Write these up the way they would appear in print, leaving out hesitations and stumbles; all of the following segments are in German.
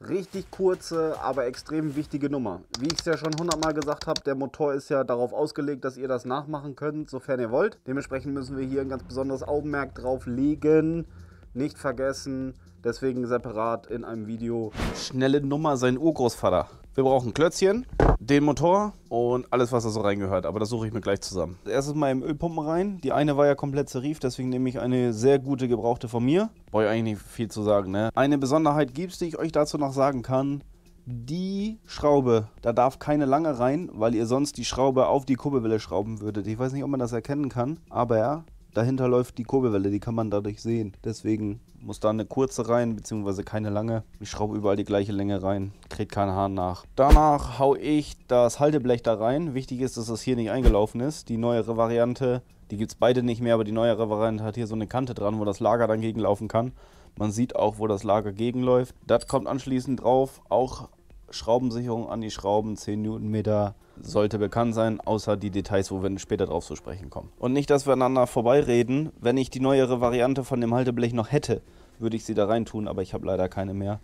Richtig kurze, aber extrem wichtige Nummer. Wie ich es ja schon 100-mal gesagt habe, der Motor ist ja darauf ausgelegt, dass ihr das nachmachen könnt, sofern ihr wollt. Dementsprechend müssen wir hier ein ganz besonderes Augenmerk drauf legen. Nicht vergessen, deswegen separat in einem Video. Schnelle Nummer, sein Urgroßvater. Wir brauchen Klötzchen, den Motor und alles, was da so reingehört. Aber das suche ich mir gleich zusammen. Erstes mal im Ölpumpen rein. Die eine war ja komplett zerrieft, deswegen nehme ich eine sehr gute gebrauchte von mir. Brauche ich eigentlich nicht viel zu sagen, ne? Eine Besonderheit gibt es, die ich euch dazu noch sagen kann. Die Schraube, da darf keine lange rein, weil ihr sonst die Schraube auf die Kurbelwelle schrauben würdet. Ich weiß nicht, ob man das erkennen kann, aber ja, dahinter läuft die Kurbelwelle, die kann man dadurch sehen. Deswegen muss da eine kurze rein, beziehungsweise keine lange. Ich schraube überall die gleiche Länge rein, kriegt kein Hahn nach. Danach haue ich das Halteblech da rein. Wichtig ist, dass das hier nicht eingelaufen ist. Die neuere Variante, die gibt es beide nicht mehr, aber die neuere Variante hat hier so eine Kante dran, wo das Lager dann gegenlaufen kann. Man sieht auch, wo das Lager gegenläuft. Das kommt anschließend drauf. Auch Schraubensicherung an die Schrauben, 10 Newtonmeter, sollte bekannt sein, außer die Details, wo wir später drauf zu sprechen kommen. Und nicht, dass wir aneinander vorbeireden. Wenn ich die neuere Variante von dem Halteblech noch hätte, würde ich sie da rein tun, aber ich habe leider keine mehr.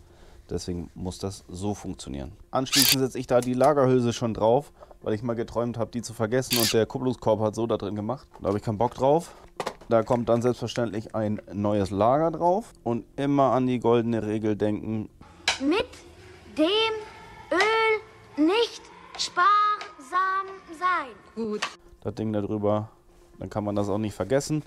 Deswegen muss das so funktionieren. Anschließend setze ich da die Lagerhülse schon drauf, weil ich mal geträumt habe, die zu vergessen und der Kupplungskorb hat so da drin gemacht. Da habe ich keinen Bock drauf. Da kommt dann selbstverständlich ein neues Lager drauf und immer an die goldene Regel denken. Mit dem Öl nicht sparsam sein. Gut. Das Ding da drüber, dann kann man das auch nicht vergessen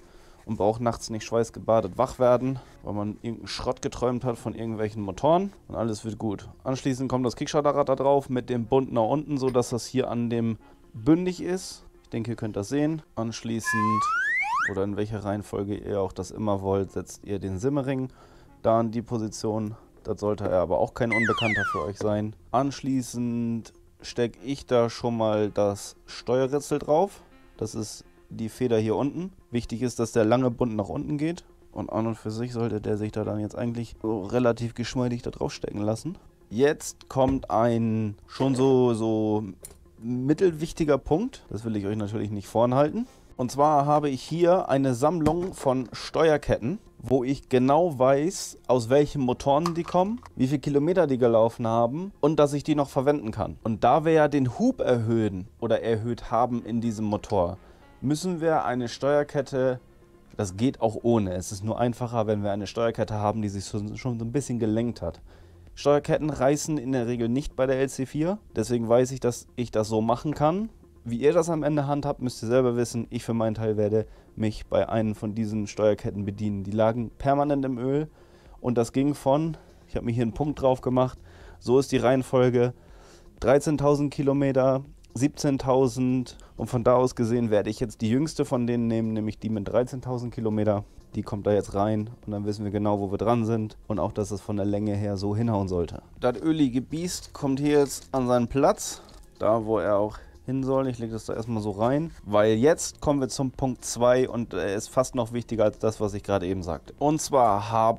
und braucht nachts nicht schweißgebadet wach werden, weil man irgendeinen Schrott geträumt hat von irgendwelchen Motoren und alles wird gut. Anschließend kommt das Kickstarterrad da drauf mit dem Bund nach unten, so dass das hier an dem bündig ist. Ich denke, ihr könnt das sehen. Anschließend, oder in welcher Reihenfolge ihr auch das immer wollt, setzt ihr den Simmering da in die Position. Das sollte er aber auch kein Unbekannter für euch sein. Anschließend stecke ich da schon mal das Steuerritzel drauf. Das ist die Feder hier unten. Wichtig ist, dass der lange Bund nach unten geht. Und an und für sich sollte der sich da dann jetzt eigentlich so relativ geschmeidig da drauf stecken lassen. Jetzt kommt ein schon so mittelwichtiger Punkt. Das will ich euch natürlich nicht vorenthalten. Und zwar habe ich hier eine Sammlung von Steuerketten, wo ich genau weiß, aus welchen Motoren die kommen, wie viele Kilometer die gelaufen haben und dass ich die noch verwenden kann. Und da wir ja den Hub erhöhen oder erhöht haben in diesem Motor, müssen wir eine Steuerkette, das geht auch ohne, es ist nur einfacher, wenn wir eine Steuerkette haben, die sich schon so ein bisschen gelenkt hat. Steuerketten reißen in der Regel nicht bei der LC4, deswegen weiß ich, dass ich das so machen kann. Wie ihr das am Ende handhabt, müsst ihr selber wissen. Ich für meinen Teil werde mich bei einem von diesen Steuerketten bedienen. Die lagen permanent im Öl und das ging von, ich habe mir hier einen Punkt drauf gemacht, so ist die Reihenfolge, 13.000 Kilometer, 17.000 und von da aus gesehen werde ich jetzt die jüngste von denen nehmen, nämlich die mit 13.000 Kilometer. Die kommt da jetzt rein und dann wissen wir genau, wo wir dran sind und auch, dass es von der Länge her so hinhauen sollte. Das ölige Biest kommt hier jetzt an seinen Platz, da wo er auch hin soll. Ich lege das da erstmal so rein, weil jetzt kommen wir zum Punkt 2 und er ist fast noch wichtiger als das, was ich gerade eben sagte. Und zwar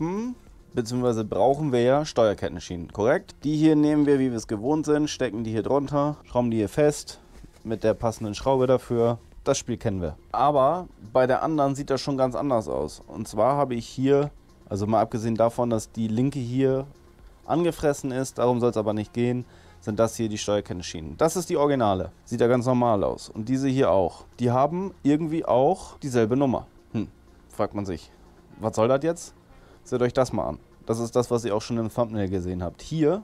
beziehungsweise brauchen wir ja Steuerkettenschienen, korrekt? Die hier nehmen wir, wie wir es gewohnt sind, stecken die hier drunter, schrauben die hier fest mit der passenden Schraube dafür. Das Spiel kennen wir. Aber bei der anderen sieht das schon ganz anders aus. Und zwar habe ich hier, also mal abgesehen davon, dass die linke hier angefressen ist, darum soll es aber nicht gehen, sind das hier die Steuerkettenschienen. Das ist die Originale. Sieht ja ganz normal aus. Und diese hier auch. Die haben irgendwie auch dieselbe Nummer. Fragt man sich. Was soll das jetzt? Seht euch das mal an. Das ist das, was ihr auch schon im Thumbnail gesehen habt. Hier,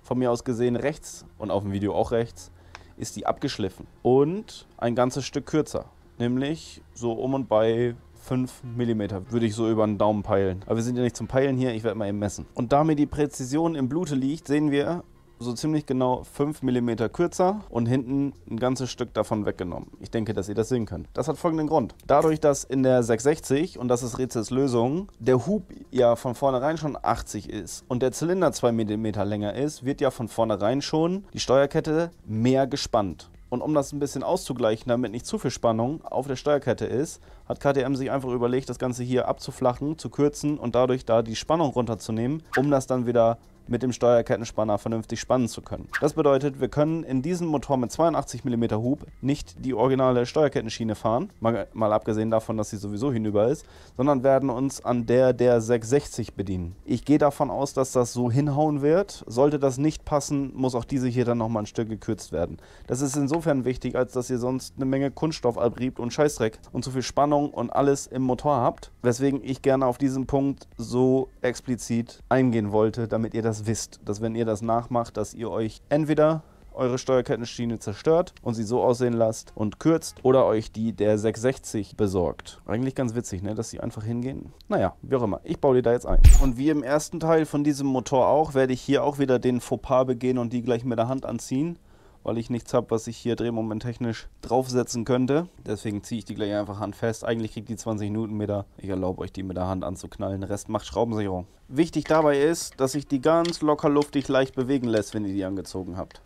von mir aus gesehen rechts und auf dem Video auch rechts, ist die abgeschliffen. Und ein ganzes Stück kürzer. Nämlich so um und bei 5 mm würde ich so über den Daumen peilen. Aber wir sind ja nicht zum Peilen hier, ich werde mal eben messen. Und da mir die Präzision im Blute liegt, sehen wir so ziemlich genau 5 mm kürzer und hinten ein ganzes Stück davon weggenommen. Ich denke, dass ihr das sehen könnt. Das hat folgenden Grund. Dadurch, dass in der 660, und das ist Rezels Lösung, der Hub ja von vornherein schon 80 ist und der Zylinder 2 mm länger ist, wird ja von vornherein schon die Steuerkette mehr gespannt. Und um das ein bisschen auszugleichen, damit nicht zu viel Spannung auf der Steuerkette ist, hat KTM sich einfach überlegt, das Ganze hier abzuflachen, zu kürzen und dadurch da die Spannung runterzunehmen, um das dann wieder mit dem Steuerkettenspanner vernünftig spannen zu können. Das bedeutet, wir können in diesem Motor mit 82 mm Hub nicht die originale Steuerkettenschiene fahren, mal abgesehen davon, dass sie sowieso hinüber ist, sondern werden uns an der 660 bedienen. Ich gehe davon aus, dass das so hinhauen wird. Sollte das nicht passen, muss auch diese hier dann nochmal ein Stück gekürzt werden. Das ist insofern wichtig, als dass ihr sonst eine Menge Kunststoff abriebt und Scheißdreck und zu viel Spannung und alles im Motor habt, weswegen ich gerne auf diesen Punkt so explizit eingehen wollte, damit ihr das wisst, dass wenn ihr das nachmacht, dass ihr euch entweder eure Steuerkettenschiene zerstört und sie so aussehen lasst und kürzt oder euch die der 660 besorgt. Eigentlich ganz witzig, ne, dass sie einfach hingehen. Naja, wie auch immer. Ich baue die da jetzt ein. Und wie im ersten Teil von diesem Motor auch, werde ich hier auch wieder den Fauxpas begehen und die gleich mit der Hand anziehen, weil ich nichts habe, was ich hier drehmomenttechnisch draufsetzen könnte. Deswegen ziehe ich die gleich einfach handfest. Eigentlich kriegt die 20 Newtonmeter. Ich erlaube euch, die mit der Hand anzuknallen. Der Rest macht Schraubensicherung. Wichtig dabei ist, dass sich die ganz locker luftig leicht bewegen lässt, wenn ihr die angezogen habt.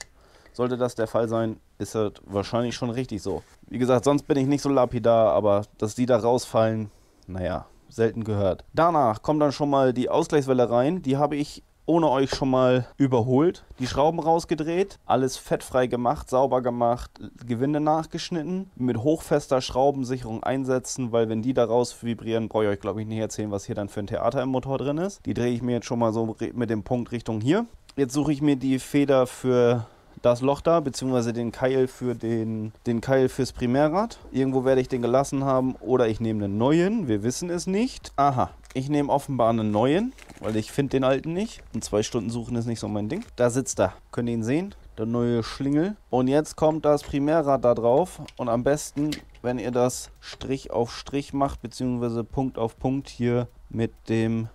Sollte das der Fall sein, ist das wahrscheinlich schon richtig so. Wie gesagt, sonst bin ich nicht so lapidar, aber dass die da rausfallen, naja, selten gehört. Danach kommt dann schon mal die Ausgleichswelle rein. Die habe ich ohne euch schon mal überholt. Die Schrauben rausgedreht, alles fettfrei gemacht, sauber gemacht, Gewinde nachgeschnitten, mit hochfester Schraubensicherung einsetzen, weil wenn die da raus vibrieren, brauche ich euch glaube ich nicht erzählen, was hier dann für ein Theater im Motor drin ist. Die drehe ich mir jetzt schon mal so mit dem Punkt Richtung hier. Jetzt suche ich mir die Feder für das Loch da, beziehungsweise den Keil für den Keil fürs Primärrad. Irgendwo werde ich den gelassen haben oder ich nehme einen neuen, wir wissen es nicht. Aha, ich nehme offenbar einen neuen, weil ich finde den alten nicht. Und 2 Stunden suchen ist nicht so mein Ding. Da sitzt er, könnt ihr ihn sehen? Der neue Schlingel. Und jetzt kommt das Primärrad da drauf und am besten, wenn ihr das Strich auf Strich macht, beziehungsweise Punkt auf Punkt hier mit dem.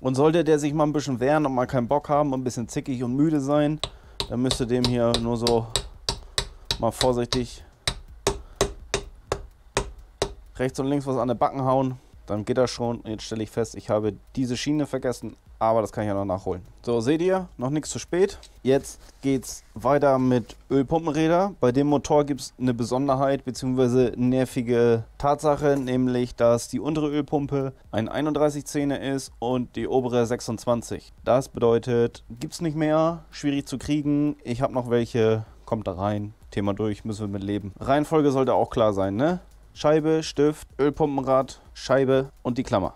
Und sollte der sich mal ein bisschen wehren und mal keinen Bock haben und ein bisschen zickig und müde sein, dann müsst ihr dem hier nur so mal vorsichtig rechts und links was an den Backen hauen. Dann geht das schon. Und jetzt stelle ich fest, ich habe diese Schiene vergessen, aber das kann ich ja noch nachholen. So, seht ihr, noch nichts zu spät. Jetzt geht es weiter mit Ölpumpenräder. Bei dem Motor gibt es eine Besonderheit bzw. nervige Tatsache, nämlich dass die untere Ölpumpe ein 31 Zähne ist und die obere 26. Das bedeutet, gibt es nicht mehr, schwierig zu kriegen. Ich habe noch welche, kommt da rein. Thema durch, müssen wir mit leben. Reihenfolge sollte auch klar sein, ne? Scheibe, Stift, Ölpumpenrad, Scheibe und die Klammer.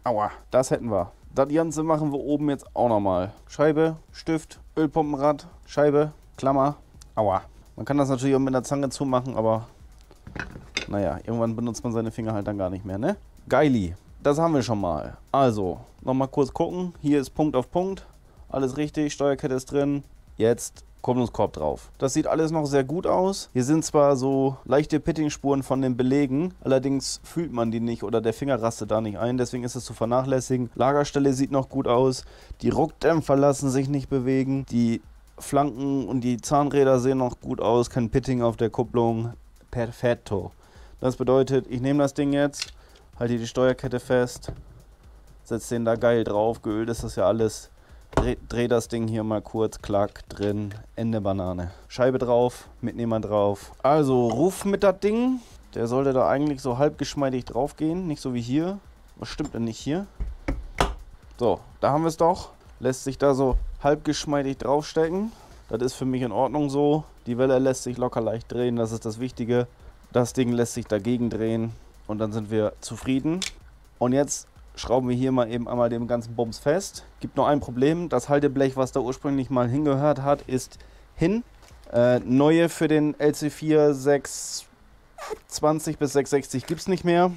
Aua, das hätten wir. Das Ganze machen wir oben jetzt auch nochmal. Scheibe, Stift, Ölpumpenrad, Scheibe, Klammer. Aua. Man kann das natürlich auch mit einer Zange zumachen, aber naja, irgendwann benutzt man seine Finger halt dann gar nicht mehr, ne? Geili. Das haben wir schon mal. Also, nochmal kurz gucken. Hier ist Punkt auf Punkt. Alles richtig, Steuerkette ist drin. Jetzt Kupplungskorb drauf. Das sieht alles noch sehr gut aus. Hier sind zwar so leichte Pittingspuren von den Belegen, allerdings fühlt man die nicht oder der Finger rastet da nicht ein, deswegen ist es zu vernachlässigen. Lagerstelle sieht noch gut aus. Die Ruckdämpfer lassen sich nicht bewegen. Die Flanken und die Zahnräder sehen noch gut aus. Kein Pitting auf der Kupplung. Perfetto. Das bedeutet, ich nehme das Ding jetzt, halte die Steuerkette fest, setze den da geil drauf. Geölt ist das ja alles. Dreh das Ding hier mal kurz, klack, drin, Ende Banane. Scheibe drauf, Mitnehmer drauf. Also Ruf mit das Ding. Der sollte da eigentlich so halb geschmeidig drauf gehen, nicht so wie hier. Was stimmt denn nicht hier? So, da haben wir es doch. Lässt sich da so halb geschmeidig draufstecken. Das ist für mich in Ordnung so. Die Welle lässt sich locker leicht drehen, das ist das Wichtige. Das Ding lässt sich dagegen drehen und dann sind wir zufrieden. Und jetzt schrauben wir hier mal eben einmal den ganzen Bums fest. Gibt nur ein Problem, das Halteblech, was da ursprünglich mal hingehört hat, ist hin. Neue für den LC4 620 bis 660 gibt es nicht mehr.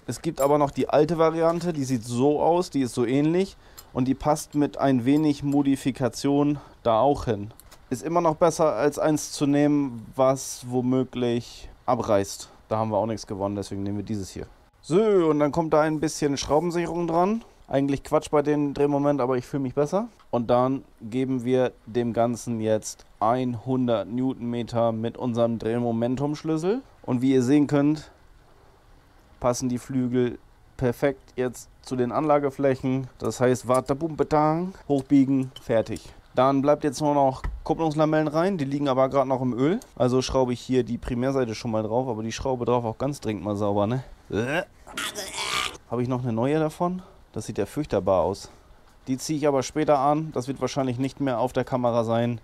Es gibt aber noch die alte Variante, die sieht so aus, die ist so ähnlich und die passt mit ein wenig Modifikation da auch hin. Ist immer noch besser als eins zu nehmen, was womöglich abreißt. Da haben wir auch nichts gewonnen, deswegen nehmen wir dieses hier. So, und dann kommt da ein bisschen Schraubensicherung dran. Eigentlich Quatsch bei dem Drehmoment, aber ich fühle mich besser. Und dann geben wir dem Ganzen jetzt 100 Newtonmeter mit unserem Drehmomentumschlüssel. Und wie ihr sehen könnt, passen die Flügel perfekt jetzt zu den Anlageflächen. Das heißt, Waterbum-Betang, hochbiegen, fertig. Dann bleibt jetzt nur noch Kupplungslamellen rein, die liegen aber gerade noch im Öl. Also schraube ich hier die Primärseite schon mal drauf, aber die Schraube drauf auch ganz dringend mal sauber, ne? Habe ich noch eine neue davon? Das sieht ja furchtbar aus. Die ziehe ich aber später an. Das wird wahrscheinlich nicht mehr auf der Kamera sein,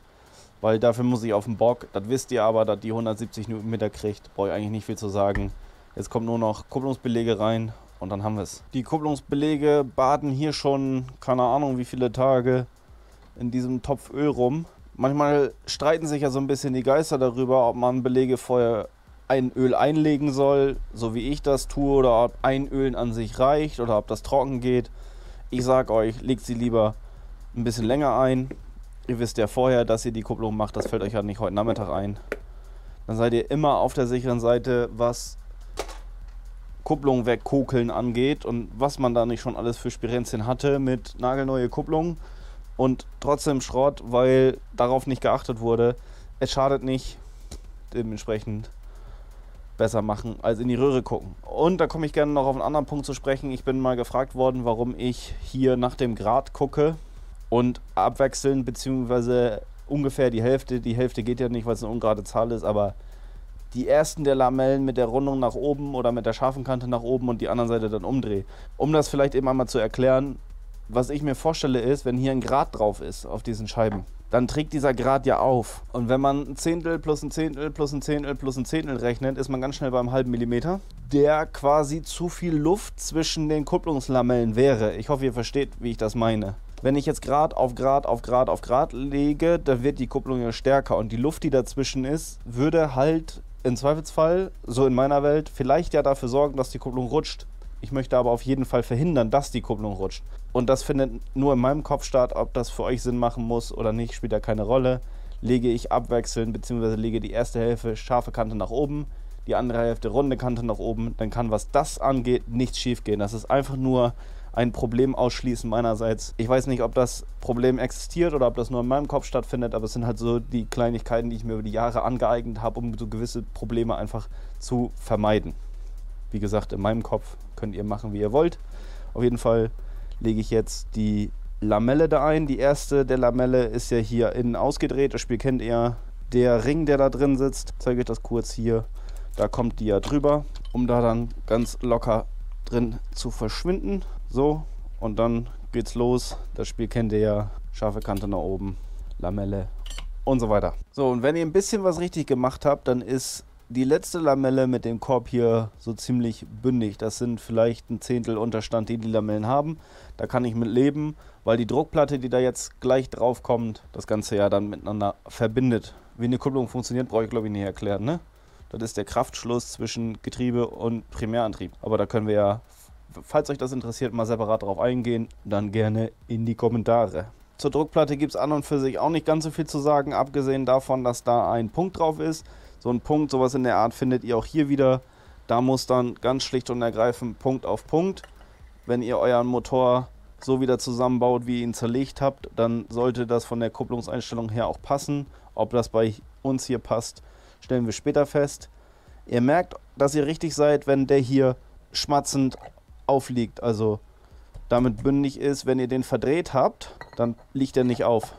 weil dafür muss ich auf den Bock. Das wisst ihr aber, dass die 170 Newtonmeter kriegt. Brauche ich eigentlich nicht viel zu sagen. Jetzt kommt nur noch Kupplungsbelege rein und dann haben wir es. Die Kupplungsbelege baden hier schon, keine Ahnung wie viele Tage, in diesem Topf Öl rum. Manchmal streiten sich ja so ein bisschen die Geister darüber, ob man Belege vorher ein Öl einlegen soll, so wie ich das tue, oder ob ein Öl an sich reicht oder ob das trocken geht. Ich sag euch, legt sie lieber ein bisschen länger ein. Ihr wisst ja vorher, dass ihr die Kupplung macht, das fällt euch ja nicht heute Nachmittag ein. Dann seid ihr immer auf der sicheren Seite, was Kupplung wegkokeln angeht und was man da nicht schon alles für Spirenzien hatte mit nagelneue Kupplung und trotzdem Schrott, weil darauf nicht geachtet wurde. Es schadet nicht, dementsprechend besser machen als in die Röhre gucken. Und da komme ich gerne noch auf einen anderen Punkt zu sprechen. Ich bin mal gefragt worden, warum ich hier nach dem Grad gucke und abwechseln, beziehungsweise ungefähr die Hälfte geht ja nicht, weil es eine ungerade Zahl ist, aber die ersten der Lamellen mit der Rundung nach oben oder mit der scharfen Kante nach oben und die anderen Seite dann umdrehe. Um das vielleicht eben einmal zu erklären, was ich mir vorstelle ist, wenn hier ein Grad drauf ist auf diesen Scheiben, dann trägt dieser Grad ja auf. Und wenn man ein Zehntel plus ein Zehntel plus ein Zehntel plus ein Zehntel rechnet, ist man ganz schnell beim halben Millimeter, der quasi zu viel Luft zwischen den Kupplungslamellen wäre. Ich hoffe, ihr versteht, wie ich das meine. Wenn ich jetzt Grad auf Grad auf Grad auf Grad lege, dann wird die Kupplung ja stärker und die Luft, die dazwischen ist, würde halt im Zweifelsfall, so in meiner Welt, vielleicht ja dafür sorgen, dass die Kupplung rutscht. Ich möchte aber auf jeden Fall verhindern, dass die Kupplung rutscht. Und das findet nur in meinem Kopf statt. Ob das für euch Sinn machen muss oder nicht, spielt ja keine Rolle. Lege ich abwechselnd, beziehungsweise lege die erste Hälfte scharfe Kante nach oben, die andere Hälfte runde Kante nach oben, dann kann, was das angeht, nichts schief gehen. Das ist einfach nur ein Problem ausschließen meinerseits. Ich weiß nicht, ob das Problem existiert oder ob das nur in meinem Kopf stattfindet, aber es sind halt so die Kleinigkeiten, die ich mir über die Jahre angeeignet habe, um so gewisse Probleme einfach zu vermeiden. Wie gesagt, in meinem Kopf könnt ihr machen, wie ihr wollt. Auf jeden Fall lege ich jetzt die Lamelle da ein. Die erste der Lamelle ist ja hier innen ausgedreht. Das Spiel kennt ihr. Der Ring, der da drin sitzt, zeige ich das kurz hier. Da kommt die ja drüber, um da dann ganz locker drin zu verschwinden. So, und dann geht's los. Das Spiel kennt ihr ja. Scharfe Kante nach oben, Lamelle und so weiter. So, und wenn ihr ein bisschen was richtig gemacht habt, dann ist die letzte Lamelle mit dem Korb hier so ziemlich bündig. Das sind vielleicht ein Zehntel Unterstand, die Lamellen haben. Da kann ich mit leben, weil die Druckplatte, die da jetzt gleich drauf kommt, das Ganze ja dann miteinander verbindet. Wie eine Kupplung funktioniert, brauche ich glaube ich nicht erklären, ne? Das ist der Kraftschluss zwischen Getriebe und Primärantrieb. Aber da können wir ja, falls euch das interessiert, mal separat drauf eingehen, dann gerne in die Kommentare. Zur Druckplatte gibt es an und für sich auch nicht ganz so viel zu sagen, abgesehen davon, dass da ein Punkt drauf ist. So ein Punkt, sowas in der Art findet ihr auch hier wieder. Da muss dann ganz schlicht und ergreifend Punkt auf Punkt. Wenn ihr euren Motor so wieder zusammenbaut, wie ihr ihn zerlegt habt, dann sollte das von der Kupplungseinstellung her auch passen. Ob das bei uns hier passt, stellen wir später fest. Ihr merkt, dass ihr richtig seid, wenn der hier schmatzend aufliegt, also damit bündig ist. Wenn ihr den verdreht habt, dann liegt er nicht auf.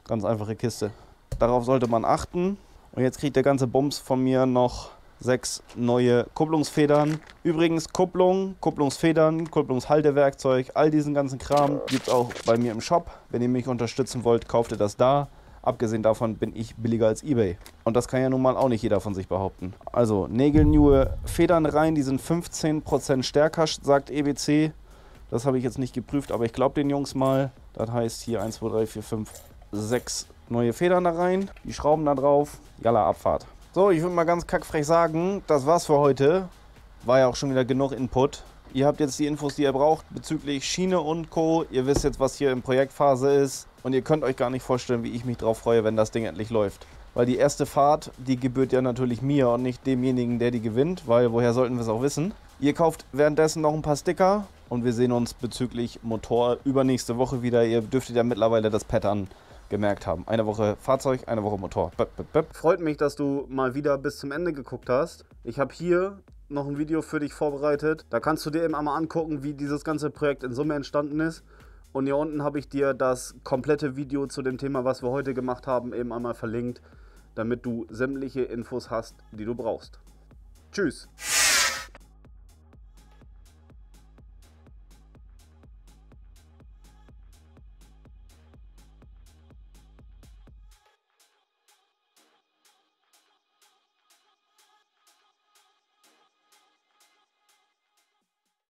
Ganz einfache Kiste. Darauf sollte man achten. Und jetzt kriegt der ganze Bums von mir noch 6 neue Kupplungsfedern. Übrigens Kupplung, Kupplungsfedern, Kupplungshaltewerkzeug, all diesen ganzen Kram gibt es auch bei mir im Shop. Wenn ihr mich unterstützen wollt, kauft ihr das da. Abgesehen davon bin ich billiger als eBay. Und das kann ja nun mal auch nicht jeder von sich behaupten. Also nägelneue Federn rein, die sind 15% stärker, sagt EBC. Das habe ich jetzt nicht geprüft, aber ich glaube den Jungs mal. Das heißt hier 1, 2, 3, 4, 5, 6 neue Federn da rein. Die Schrauben da drauf. Jalla, Abfahrt. So, ich würde mal ganz kackfrech sagen, das war's für heute. War ja auch schon wieder genug Input. Ihr habt jetzt die Infos, die ihr braucht bezüglich Schiene und Co. Ihr wisst jetzt, was hier in Projektphase ist. Und ihr könnt euch gar nicht vorstellen, wie ich mich drauf freue, wenn das Ding endlich läuft. Weil die erste Fahrt, die gebührt ja natürlich mir und nicht demjenigen, der die gewinnt. Weil woher sollten wir es auch wissen? Ihr kauft währenddessen noch ein paar Sticker. Und wir sehen uns bezüglich Motor übernächste Woche wieder. Ihr dürftet ja mittlerweile das Pattern gemerkt haben. Eine Woche Fahrzeug, eine Woche Motor. Freut mich, dass du mal wieder bis zum Ende geguckt hast. Ich habe hier noch ein Video für dich vorbereitet. Da kannst du dir eben einmal angucken, wie dieses ganze Projekt in Summe entstanden ist. Und hier unten habe ich dir das komplette Video zu dem Thema, was wir heute gemacht haben, eben einmal verlinkt, damit du sämtliche Infos hast, die du brauchst. Tschüss!